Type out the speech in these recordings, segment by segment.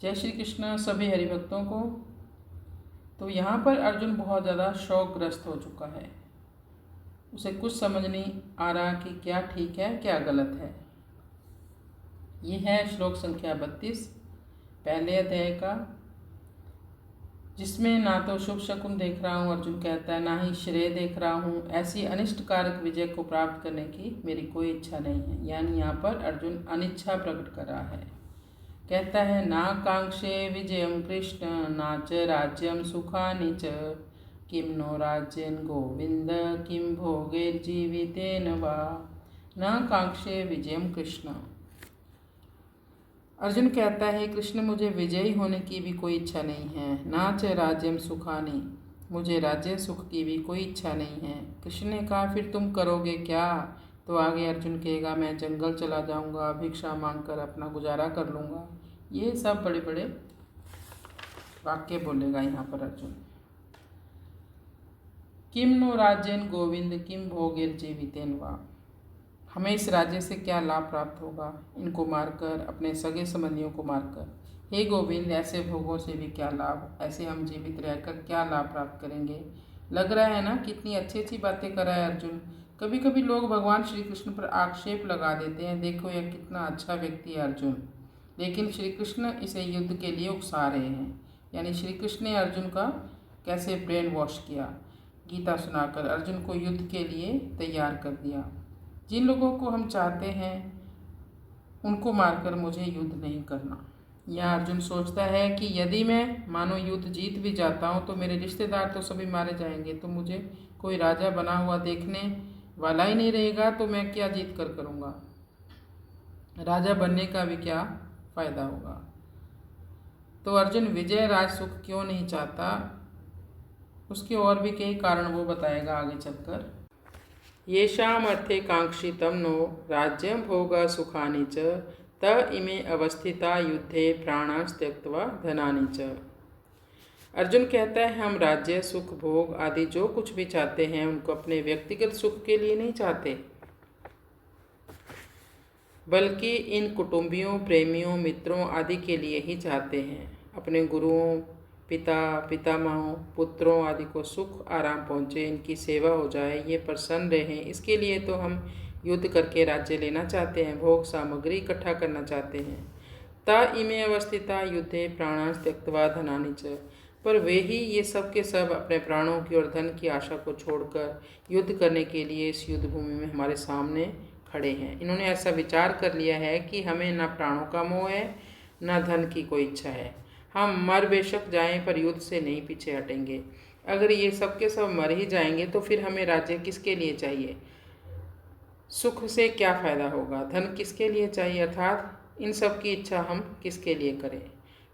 जय श्री कृष्ण सभी हरिभक्तों को। तो यहाँ पर अर्जुन बहुत ज़्यादा शोकग्रस्त हो चुका है। उसे कुछ समझ नहीं आ रहा कि क्या ठीक है क्या गलत है। ये है श्लोक संख्या 32 पहले अध्याय का, जिसमें ना तो शुभ शकुन देख रहा हूँ, अर्जुन कहता है, ना ही श्रेय देख रहा हूँ। ऐसी अनिष्ट कारक विजय को प्राप्त करने की मेरी कोई इच्छा नहीं है। यानी यहाँ पर अर्जुन अनिच्छा प्रकट कर रहा है। कहता है, ना कांक्षे विजयम कृष्ण ना च राज्यम सुखानि च किम नो राज्यन गोविंद किम भोगैर्जीवितेन वा। न कांक्षे विजयम कृष्ण। अर्जुन कहता है, कृष्ण मुझे विजयी होने की भी कोई इच्छा नहीं है। ना च राज्यम सुखानि, मुझे राज्य सुख की भी कोई इच्छा नहीं है। कृष्ण ने कहा, फिर तुम करोगे क्या? तो आगे अर्जुन कहेगा, मैं जंगल चला जाऊंगा, भिक्षा मांगकर अपना गुजारा कर लूँगा। ये सब बड़े बड़े वाक्य बोलेगा यहाँ पर अर्जुन। किम नो राज्यन गोविंद किम भोगैर्जीवितेन वा। हमें इस राज्य से क्या लाभ प्राप्त होगा, इनको मारकर, अपने सगे संबंधियों को मारकर। हे गोविंद, ऐसे भोगों से भी क्या लाभ, ऐसे हम जीवित रहकर क्या लाभ प्राप्त करेंगे। लग रहा है ना कितनी अच्छी अच्छी बातें कर रहा है अर्जुन। कभी कभी लोग भगवान श्री कृष्ण पर आक्षेप लगा देते हैं, देखो यह कितना अच्छा व्यक्ति है अर्जुन, लेकिन श्री कृष्ण इसे युद्ध के लिए उकसा रहे हैं। यानी श्री कृष्ण ने अर्जुन का कैसे ब्रेन वॉश किया, गीता सुनाकर अर्जुन को युद्ध के लिए तैयार कर दिया। जिन लोगों को हम चाहते हैं उनको मारकर मुझे युद्ध नहीं करना। यह अर्जुन सोचता है कि यदि मैं मानो युद्ध जीत भी जाता हूँ तो मेरे रिश्तेदार तो सभी मारे जाएंगे, तो मुझे कोई राजा बना हुआ देखने वाला ही नहीं रहेगा, तो मैं क्या जीत कर करूँगा, राजा बनने का भी क्या फ़ायदा होगा। तो अर्जुन विजय राज सुख क्यों नहीं चाहता, उसके और भी कई कारण वो बताएगा आगे चलकर। येषाम् अर्थे कांक्षितं नो राज्यं भोग सुखानि च त इमे अवस्थिता युद्धे प्राणांस त्यक्त्वा धनानि च। अर्जुन कहता है, हम राज्य सुख भोग आदि जो कुछ भी चाहते हैं उनको अपने व्यक्तिगत सुख के लिए नहीं चाहते, बल्कि इन कुटुंबियों, प्रेमियों, मित्रों आदि के लिए ही चाहते हैं। अपने गुरुओं, पिता, पितामहों, पुत्रों आदि को सुख आराम पहुँचे, इनकी सेवा हो जाए, ये प्रसन्न रहें, इसके लिए तो हम युद्ध करके राज्य लेना चाहते हैं, भोग सामग्री इकट्ठा करना चाहते हैं। ता इमे अवस्थिता युद्धे प्राणांस त्यक्त्वा धनानि च। पर वे ही ये सब के सब अपने प्राणों की और धन की आशा को छोड़कर युद्ध करने के लिए इस युद्ध भूमि में हमारे सामने खड़े हैं। इन्होंने ऐसा विचार कर लिया है कि हमें न प्राणों का मोह है, न धन की कोई इच्छा है। हम मर बेशक जाएं पर युद्ध से नहीं पीछे हटेंगे। अगर ये सब के सब मर ही जाएंगे तो फिर हमें राज्य किसके लिए चाहिए, सुख से क्या फ़ायदा होगा, धन किसके लिए चाहिए, अर्थात इन सब की इच्छा हम किसके लिए करें।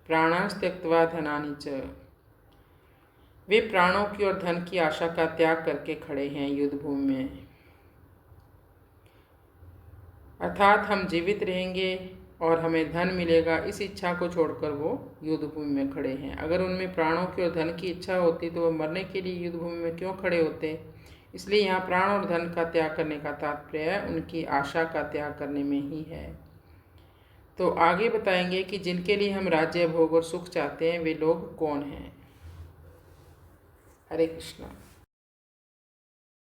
प्राणांस त्यक्त्वा धनानि च। वे प्राणों की और धन की आशा का त्याग करके खड़े हैं युद्ध भूमि में, अर्थात हम जीवित रहेंगे और हमें धन मिलेगा, इस इच्छा को छोड़कर वो युद्ध भूमि में खड़े हैं। अगर उनमें प्राणों की और धन की इच्छा होती तो वो मरने के लिए युद्ध भूमि में क्यों खड़े होते। इसलिए यहाँ प्राण और धन का त्याग करने का तात्पर्य उनकी आशा का त्याग करने में ही है। तो आगे बताएंगे कि जिनके लिए हम राज्य, भोग और सुख चाहते हैं वे लोग कौन हैं। हरे कृष्णा।